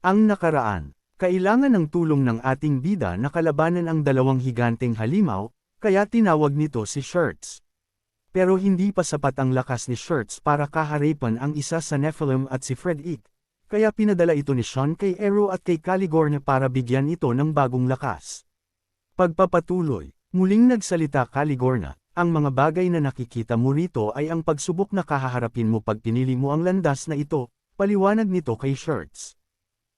Ang nakaraan. Kailangan ng tulong ng ating bida na kalabanan ang dalawang higanteng halimaw, kaya tinawag nito si Shirts. Pero hindi pa sapat ang lakas ni Shirts para kaharipan ang isa sa Nephilim at si Fred Ik. Kaya pinadala ito ni Sean kay Ero at kay Caligorn para bigyan ito ng bagong lakas. Pagpapatuloy, muling nagsalita Caligorn, ang mga bagay na nakikita mo rito ay ang pagsubok na kahaharapin mo pag pinili mo ang landas na ito, paliwanag nito kay Shirts.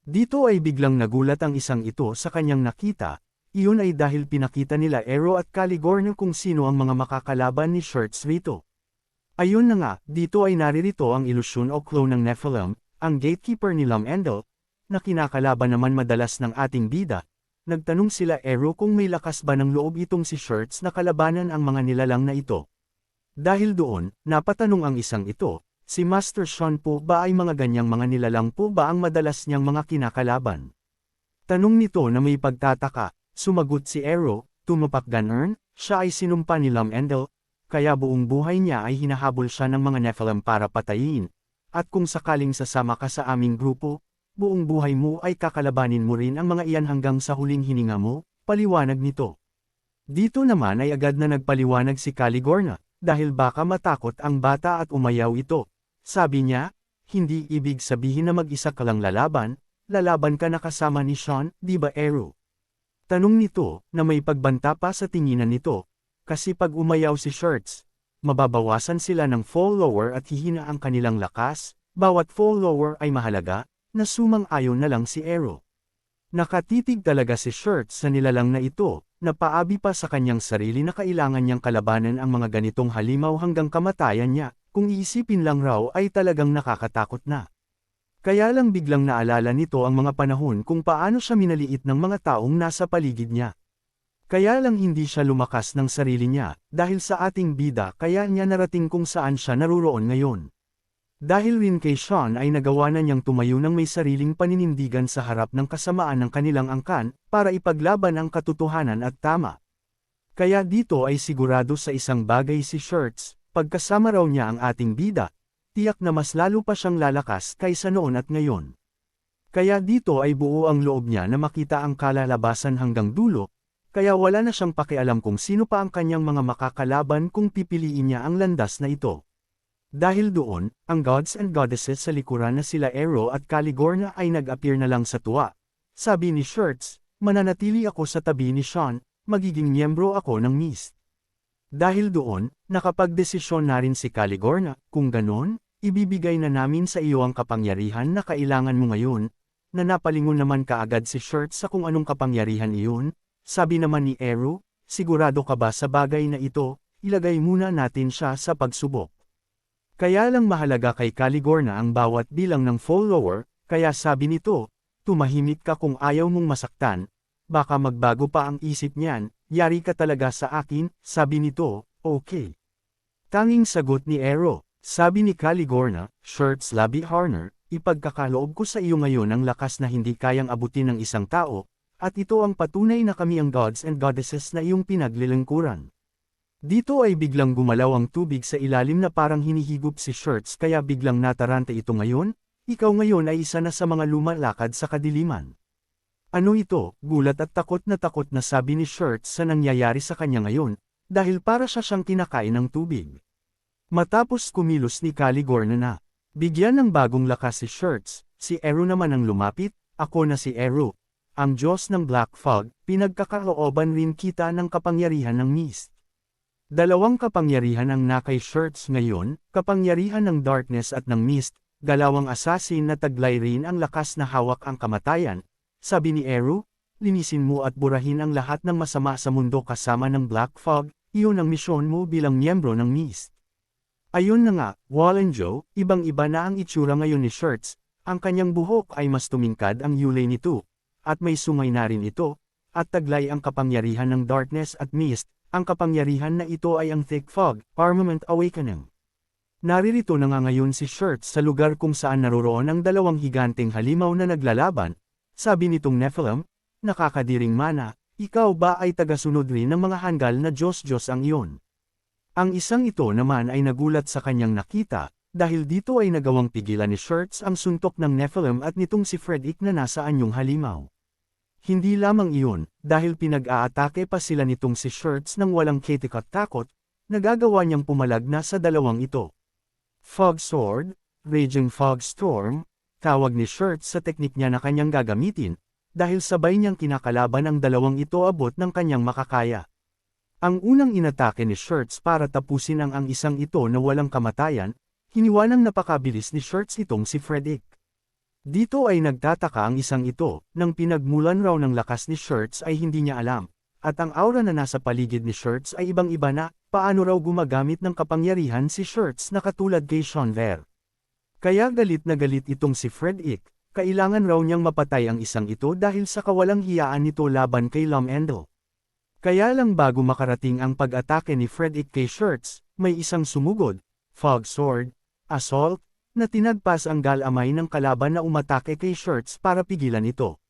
Dito ay biglang nagulat ang isang ito sa kanyang nakita, iyon ay dahil pinakita nila Ero at Caligorn kung sino ang mga makakalaban ni Shirts rito. Ayun na nga, dito ay naririto ang ilusyon o clone ng Nephilim, ang gatekeeper ni Lam-Endel, na kinakalaban naman madalas ng ating bida. Nagtanong sila Ero kung may lakas ba ng loob itong si Shirts na kalabanan ang mga nilalang na ito. Dahil doon, napatanong ang isang ito, si Master Sean po ba ay mga ganyang mga nilalang po ba ang madalas niyang mga kinakalaban? Tanong nito na may pagtataka, sumagot si Ero, tumapak ganern, siya ay sinumpa ni Lam-Endel, kaya buong buhay niya ay hinahabol siya ng mga Nephilim para patayin. At kung sakaling sasama ka sa aming grupo, buong buhay mo ay kakalabanin mo rin ang mga iyan hanggang sa huling hininga mo, paliwanag nito. Dito naman ay agad na nagpaliwanag si Caligorn, dahil baka matakot ang bata at umayaw ito. Sabi niya, hindi ibig sabihin na mag-isa ka lang lalaban ka na kasama ni Sean, di ba Ero? Tanong nito, na may pagbanta pa sa tinginan nito, kasi pag umayaw si Shirts, mababawasan sila ng follower at hihina ang kanilang lakas, bawat follower ay mahalaga, na sumang-ayon na lang si Ero. Nakatitig talaga si Shirts sa nilalang na ito, napaabi pa sa kanyang sarili na kailangan niyang kalabanan ang mga ganitong halimaw hanggang kamatayan niya, kung iisipin lang raw ay talagang nakakatakot na. Kaya lang biglang naalala nito ang mga panahon kung paano siya minaliit ng mga taong nasa paligid niya. Kaya lang hindi siya lumakas ng sarili niya, dahil sa ating bida kaya niya narating kung saan siya naruroon ngayon. Dahil rin kay Sean ay nagawa na niyang tumayo ng may sariling paninindigan sa harap ng kasamaan ng kanilang angkan, para ipaglaban ang katotohanan at tama. Kaya dito ay sigurado sa isang bagay si Shirts, pagkasama raw niya ang ating bida, tiyak na mas lalo pa siyang lalakas kaysa noon at ngayon. Kaya dito ay buo ang loob niya na makita ang kalalabasan hanggang dulo, kaya wala na siyang pakialam kung sino pa ang kanyang mga makakalaban kung pipiliin niya ang landas na ito. Dahil doon, ang gods and goddesses sa likuran na sila Ero at Caligorn ay nag-appear na lang sa tuwa. Sabi ni Shirts, mananatili ako sa tabi ni Sean, magiging miyembro ako ng Mist. Dahil doon, nakapagdesisyon na rin si Caligorn, kung ganon, ibibigay na namin sa iyo ang kapangyarihan na kailangan mo ngayon, na napalingon naman kaagad si Shirts sa kung anong kapangyarihan iyon. Sabi naman ni Ero, sigurado ka ba sa bagay na ito, ilagay muna natin siya sa pagsubok. Kaya lang mahalaga kay Caligorn ang bawat bilang ng follower, kaya sabi nito, tumahimik ka kung ayaw mong masaktan, baka magbago pa ang isip niyan, yari ka talaga sa akin, sabi nito, okay. Tanging sagot ni Ero, sabi ni Caligorn, Shirts Labi Harner, ipagkakaloob ko sa iyo ngayon ang lakas na hindi kayang abutin ng isang tao, at ito ang patunay na kami ang gods and goddesses na iyong pinaglilingkuran. Dito ay biglang gumalaw ang tubig sa ilalim na parang hinihigop si Shirts kaya biglang natarante ito ngayon, ikaw ngayon ay isa na sa mga lumalakad sa kadiliman. Ano ito, gulat at takot na sabi ni Shirts sa nangyayari sa kanya ngayon, dahil para siya siyang kinakain ng tubig. Matapos kumilos ni Caligorn na, bigyan ng bagong lakas si Shirts, si Ero naman ang lumapit, ako na si Ero. Ang Diyos ng Black Fog, pinagkakalooban rin kita ng kapangyarihan ng Mist. Dalawang kapangyarihan ang nakay Shirts ngayon, kapangyarihan ng Darkness at ng Mist, galawang assassin na taglay rin ang lakas na hawak ang kamatayan. Sabi ni Ero, linisin mo at burahin ang lahat ng masama sa mundo kasama ng Black Fog, iyon ang misyon mo bilang miyembro ng Mist. Ayun na nga, Wallenjo, ibang-iba na ang itsura ngayon ni Shirts, ang kanyang buhok ay mas tumingkad ang yulay nito. At may sungay na rin ito, at taglay ang kapangyarihan ng Darkness at Mist, ang kapangyarihan na ito ay ang Thick Fog, Armament Awakening. Naririto na nga ngayon si Shirts sa lugar kung saan naroroon ang dalawang higanteng halimaw na naglalaban, sabi nitong Nephilim, nakakadiring mana, ikaw ba ay tagasunod rin ng mga hanggal na Diyos-Diyos ang iyon? Ang isang ito naman ay nagulat sa kanyang nakita, dahil dito ay nagawang pigilan ni Shirts ang suntok ng Nephilim at nitong si Frederick na nasa anyong halimaw. Hindi lamang iyon, dahil pinag-aatake pa sila nitong si Shirts nang walang ketikot-takot, nagagawa niyang pumalag na sa dalawang ito. Fog Sword, Raging Fog Storm, tawag ni Shirts sa teknik niya na kanyang gagamitin, dahil sabay niyang kinakalaban ang dalawang ito abot ng kanyang makakaya. Ang unang inatake ni Shirts para tapusin ang isang ito na walang kamatayan, hiniwanang napakabilis ni Shirts itong si Frederick. Dito ay nagtataka ang isang ito, nang pinagmulan raw ng lakas ni Shirts ay hindi niya alam, at ang aura na nasa paligid ni Shirts ay ibang-iba na, paano raw gumagamit ng kapangyarihan si Shirts na katulad kay Sean Ver. Kaya galit na galit itong si Frederick, kailangan raw niyang mapatay ang isang ito dahil sa kawalang hiyaan nito laban kay Lomendel. Kaya lang bago makarating ang pag-atake ni Frederick kay Shirts, may isang sumugod, Fog Sword, Assault, na tinagpas ang galamay ng kalaban na umatake kay Shirts para pigilan ito.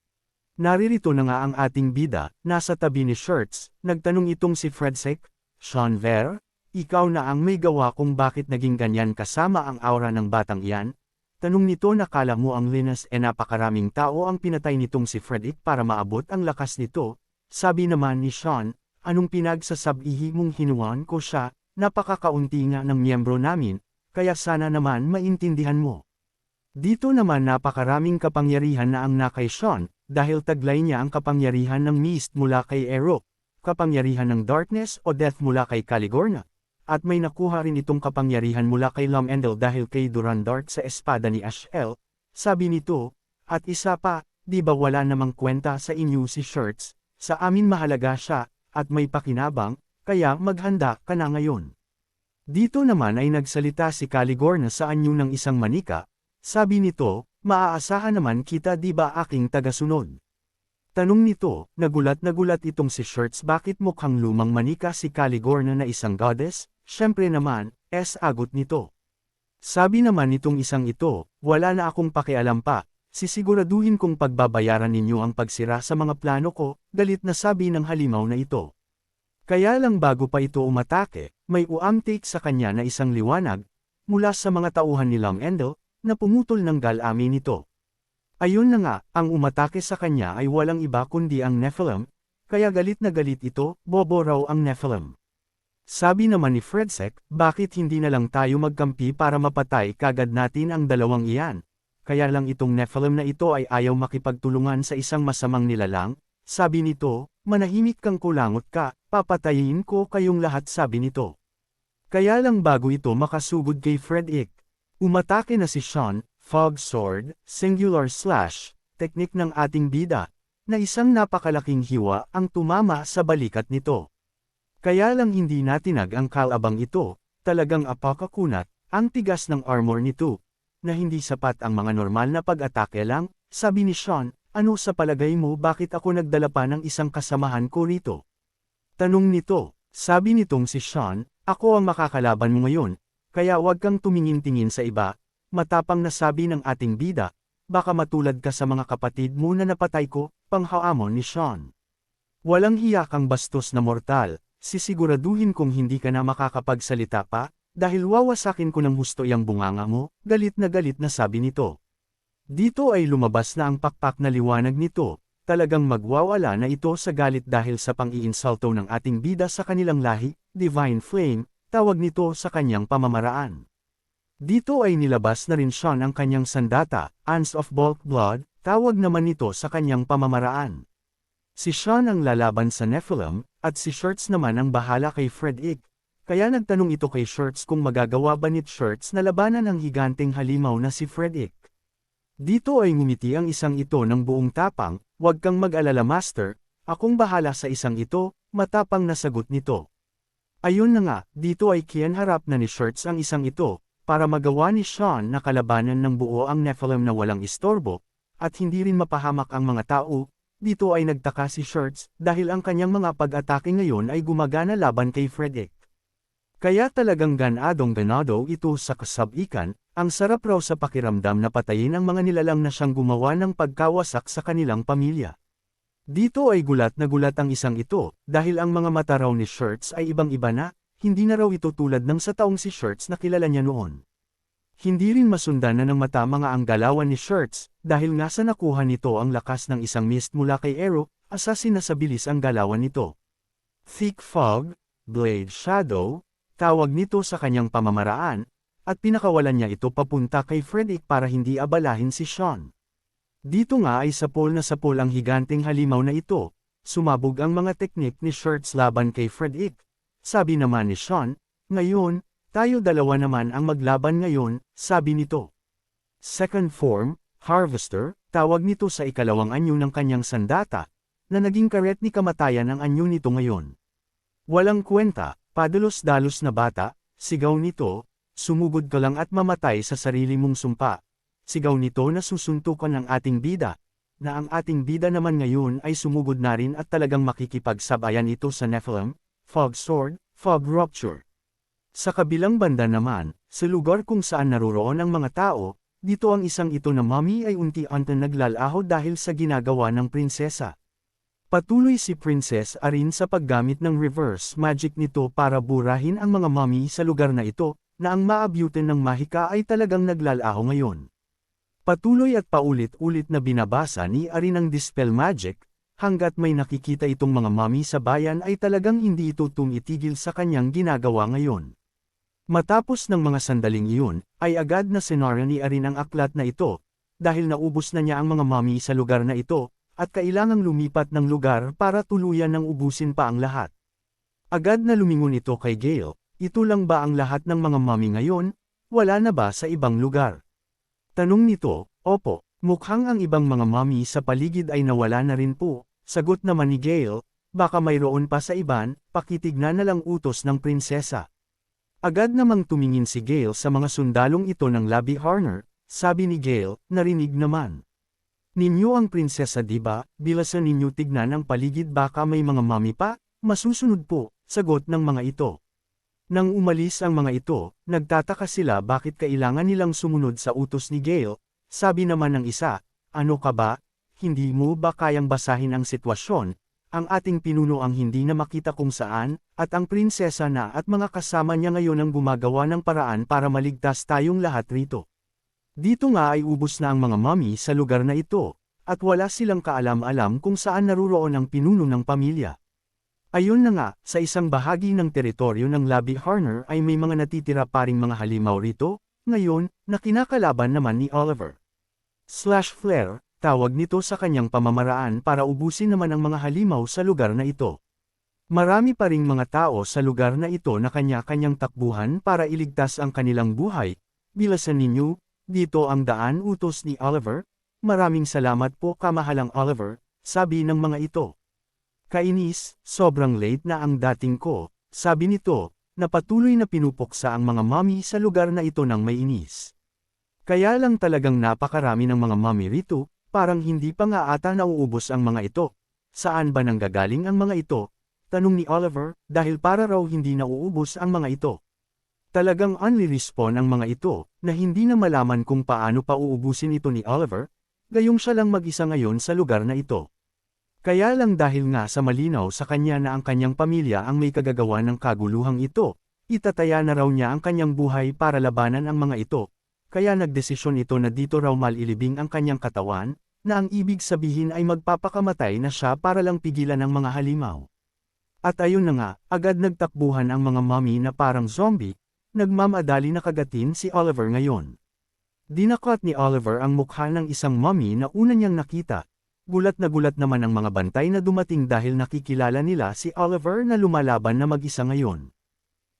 Naririto na nga ang ating bida, nasa tabi ni Shirts, nagtanong itong si Frederick, Sean Ver, ikaw na ang may gawa kung bakit naging ganyan kasama ang aura ng batang iyan? Tanong nito na kala mo ang linas napakaraming tao ang pinatay nitong si Frederick para maabot ang lakas nito. Sabi naman ni Sean, anong pinagsasabihi mong hinuwan ko siya, napakakaunti nga ng miyembro namin, kaya sana naman maintindihan mo. Dito naman napakaraming kapangyarihan na ang kay Sean, dahil taglay niya ang kapangyarihan ng Mist mula kay Ero, kapangyarihan ng Darkness o Death mula kay Caligorna, at may nakuha rin itong kapangyarihan mula kay Lomendel dahil kay Durandart sa espada ni Ashel. Sabi nito, at isa pa, di ba wala namang kwenta sa inyo si Shirts, sa amin mahalaga siya, at may pakinabang, kaya maghanda ka na ngayon. Dito naman ay nagsalita si Caligorna sa anyo ng isang manika, sabi nito, maaasahan naman kita di ba aking tagasunod. Tanong nito, nagulat itong si Shirts bakit mukhang lumang manika si Caligorna na isang goddess, syempre naman, agot nito. Sabi naman nitong isang ito, wala na akong pakialam pa, sisiguraduhin kong pagbabayaran ninyo ang pagsira sa mga plano ko, galit na sabi ng halimaw na ito. Kaya lang bago pa ito umatake, may uamtik sa kanya na isang liwanag, mula sa mga tauhan ni Lomendel, na pumutol ng galami nito. Ayun na nga, ang umatake sa kanya ay walang iba kundi ang Nephilim, kaya galit na galit ito, bobo raw ang Nephilim. Sabi naman ni Frederick, bakit hindi na lang tayo magkampi para mapatay kagad natin ang dalawang iyan? Kaya lang itong Nephilim na ito ay ayaw makipagtulungan sa isang masamang nilalang, sabi nito, manahimik kang kulangot ka, papatayin ko kayong lahat sabi nito. Kaya lang bago ito makasugod kay Frederick, umatake na si Sean, Fog Sword, Singular Slash, teknik ng ating bida, na isang napakalaking hiwa ang tumama sa balikat nito. Kaya lang hindi natinag ang kalabang ito, talagang apakakunat, ang tigas ng armor nito, na hindi sapat ang mga normal na pag-atake lang, sabi ni Sean, ano sa palagay mo bakit ako nagdala pa ng isang kasamahan ko rito? Tanong nito, sabi nitong si Sean, ako ang makakalaban mo ngayon, kaya huwag kang tumingin-tingin sa iba, matapang na sabi ng ating bida, baka matulad ka sa mga kapatid mo na napatay ko, panghaamon ni Sean. Walang hiya kang bastos na mortal. Sisiguraduhin kong hindi ka na makakapagsalita pa, dahil wawasakin ko ng husto iyang bunganga mo, galit na sabi nito. Dito ay lumabas na ang pakpak na liwanag nito, talagang magwawala na ito sa galit dahil sa pang-iinsulto ng ating bida sa kanilang lahi, Divine Flame, tawag nito sa kanyang pamamaraan. Dito ay nilabas na rin Sean ang kanyang sandata, Ants of Bulk Blood, tawag naman nito sa kanyang pamamaraan. Si Sean ang lalaban sa Nephilim, at si Shirts naman ang bahala kay Frederick. Kaya nagtanong ito kay Shirts kung magagawa ba ni Shirts na labanan ang higanteng halimaw na si Frederick. Dito ay ngumiti ang isang ito ng buong tapang, huwag kang mag-alala master, akong bahala sa isang ito, matapang na sagot nito. Ayun na nga, dito ay kianharap na ni Shirts ang isang ito, para magawa ni Sean na kalabanan ng buo ang Nephilim na walang istorbo, at hindi rin mapahamak ang mga tao. Dito ay nagtaka si Shirts, dahil ang kanyang mga pag-atake ngayon ay gumagana laban kay Frederick. Kaya talagang ganado ito sa kasabikan, ang sarap raw sa pakiramdam na patayin ang mga nilalang na siyang gumawa ng pagkawasak sa kanilang pamilya. Dito ay gulat na gulat ang isang ito, dahil ang mga mata raw ni Shirts ay ibang-iba na, hindi na raw ito tulad ng sa taong si Shirts na kilala niya noon. Hindi rin masundan na ng mata mga ang galawan ni Shirts, dahil nga sa nakuha nito ang lakas ng isang mist mula kay Arrow, assassin na sa bilis ang galawan nito. Thick Fog, Blade Shadow, tawag nito sa kanyang pamamaraan, at pinakawalan niya ito papunta kay Freddick para hindi abalahin si Sean. Dito nga ay sapol na sapol ang higanteng halimaw na ito, sumabog ang mga teknik ni Shirts laban kay Freddick. Sabi naman ni Sean, ngayon, tayo dalawa naman ang maglaban ngayon, sabi nito. Second form, Harvester, tawag nito sa ikalawang anyo ng kanyang sandata, na naging karet ni kamatayan ang anyo nito ngayon. Walang kwenta, padalos-dalos na bata, sigaw nito, sumugod ka lang at mamatay sa sarili mong sumpa. Sigaw nito na susuntukan ng ating bida, na ang ating bida naman ngayon ay sumugod na rin at talagang makikipagsabayan ito sa Nephilim, Fog Sword, Fog Rupture. Sa kabilang banda naman, sa lugar kung saan naroroon ang mga tao, dito ang isang ito na mummy ay unti-unti naglalaho dahil sa ginagawa ng prinsesa. Patuloy si Princess Arin sa paggamit ng reverse magic nito para burahin ang mga mummy sa lugar na ito, na ang maabyutin ng mahika ay talagang naglalaho ngayon. Patuloy at paulit-ulit na binabasa ni Arin ang Dispel Magic, hanggat may nakikita itong mga mummy sa bayan ay talagang hindi ito tumitigil sa kanyang ginagawa ngayon. Matapos ng mga sandaling iyon, ay agad na sinara ni Arin ang aklat na ito, dahil naubos na niya ang mga mummy sa lugar na ito, at kailangang lumipat ng lugar para tuluyan ng ubusin pa ang lahat. Agad na lumingon ito kay Gale, ito lang ba ang lahat ng mga mummy ngayon? Wala na ba sa ibang lugar? Tanong nito, opo, mukhang ang ibang mga mummy sa paligid ay nawala na rin po, sagot naman ni Gale, baka mayroon pa sa iban, pakitignan na lang utos ng prinsesa. Agad namang tumingin si Gale sa mga sundalong ito ng Labi Harner, sabi ni Gale, narinig naman. Ninyo ang prinsesa diba, bilasan ninyo tignan ang paligid baka may mga mummy pa, masusunod po, sagot ng mga ito. Nang umalis ang mga ito, nagtataka sila bakit kailangan nilang sumunod sa utos ni Gale, sabi naman ng isa, ano ka ba, hindi mo ba kayang basahin ang sitwasyon? Ang ating pinuno ang hindi na makita kung saan, at ang prinsesa na at mga kasama niya ngayon ang gumagawa ng paraan para maligtas tayong lahat rito. Dito nga ay ubos na ang mga mummy sa lugar na ito, at wala silang kaalam-alam kung saan naruroon ang pinuno ng pamilya. Ayon na nga, sa isang bahagi ng teritoryo ng Labi Harner ay may mga natitira pa ring mga halimaw rito, ngayon, na kinakalaban naman ni Oliver. Flare, tawag nito sa kanyang pamamaraan para ubusin naman ang mga halimaw sa lugar na ito. Marami pa ring mga tao sa lugar na ito na kanya-kanyang takbuhan para iligtas ang kanilang buhay. Bilasan ninyo, dito ang daan utos ni Oliver. Maraming salamat po kamahalang Oliver, sabi ng mga ito. Kainis, sobrang late na ang dating ko, sabi nito, na patuloy na pinupuksa ang mga mummy sa lugar na ito ng may inis. Kaya lang talagang napakarami ng mga mummy rito, parang hindi pa nga ata nauubos ang mga ito. Saan ba nanggagaling ang mga ito? Tanong ni Oliver, dahil para raw hindi nauubos ang mga ito. Talagang unli-respond ang mga ito, na hindi na malaman kung paano pa uubusin ito ni Oliver, gayong siya lang mag-isa ngayon sa lugar na ito. Kaya lang dahil nga sa malinaw sa kanya na ang kanyang pamilya ang may kagagawa ng kaguluhang ito, itataya na raw niya ang kanyang buhay para labanan ang mga ito. Kaya nagdesisyon ito na dito raw malilibing ang kanyang katawan, na ang ibig sabihin ay magpapakamatay na siya para lang pigilan ang mga halimaw. At ayun na nga, agad nagtakbuhan ang mga mummy na parang zombie, nagmamadali na kagatin si Oliver ngayon. Dinakot ni Oliver ang mukha ng isang mummy na una niyang nakita. Gulat naman ang mga bantay na dumating dahil nakikilala nila si Oliver na lumalaban na mag-isa ngayon.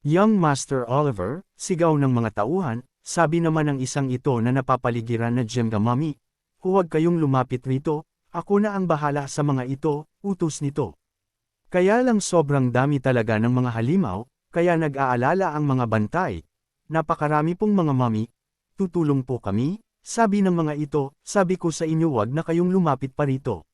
Young Master Oliver, sigaw ng mga tauhan, sabi naman ng isang ito na napapaligiran na Jemga Mummy, huwag kayong lumapit rito, ako na ang bahala sa mga ito, utos nito. Kaya lang sobrang dami talaga ng mga halimaw, kaya nag-aalala ang mga bantay. Napakarami pong mga mummy, tutulong po kami, sabi ng mga ito, sabi ko sa inyo wag na kayong lumapit pa rito.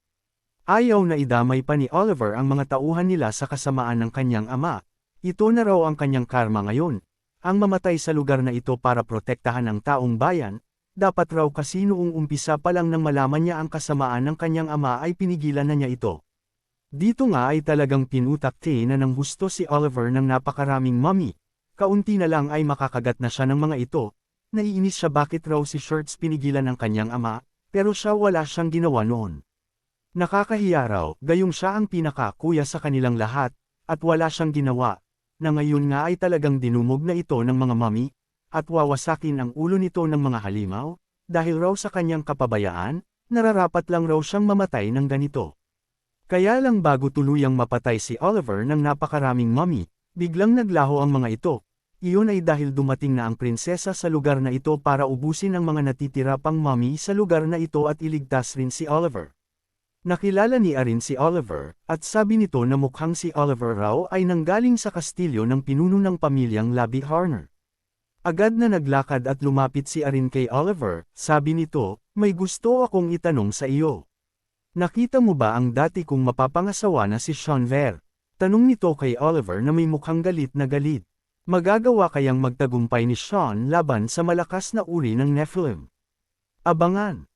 Ayaw na idamay pa ni Oliver ang mga tauhan nila sa kasamaan ng kanyang ama, ito na raw ang kanyang karma ngayon. Ang mamatay sa lugar na ito para protektahan ang taong bayan, dapat raw kasi noong umpisa pa lang nang malaman niya ang kasamaan ng kanyang ama ay pinigilan na niya ito. Dito nga ay talagang pinutakti na ng husto si Oliver ng napakaraming mummy, kaunti na lang ay makakagat na siya ng mga ito, Naiinis siya bakit raw si Shirts pinigilan ng kanyang ama, pero siya wala siyang ginawa noon. Nakakahiya raw, gayong siya ang pinaka-kuya sa kanilang lahat, at wala siyang ginawa, na ngayon nga ay talagang dinumog na ito ng mga mami, at wawasakin ang ulo nito ng mga halimaw, dahil raw sa kanyang kapabayaan, nararapat lang raw siyang mamatay ng ganito. Kaya lang bago tuluyang mapatay si Oliver ng napakaraming mami, biglang naglaho ang mga ito. Iyon ay dahil dumating na ang prinsesa sa lugar na ito para ubusin ang mga natitira pang mami sa lugar na ito at iligtas rin si Oliver. Nakilala ni Arin si Oliver, at sabi nito na mukhang si Oliver raw ay nanggaling sa kastilyo ng pinuno ng pamilyang Labi Harner. Agad na naglakad at lumapit si Arin kay Oliver, sabi nito, may gusto akong itanong sa iyo. Nakita mo ba ang dati kong mapapangasawa na si Sean Ver? Tanong nito kay Oliver na may mukhang galit na galit. Magagawa kayang magtagumpay ni Sean laban sa malakas na uri ng Nephilim? Abangan!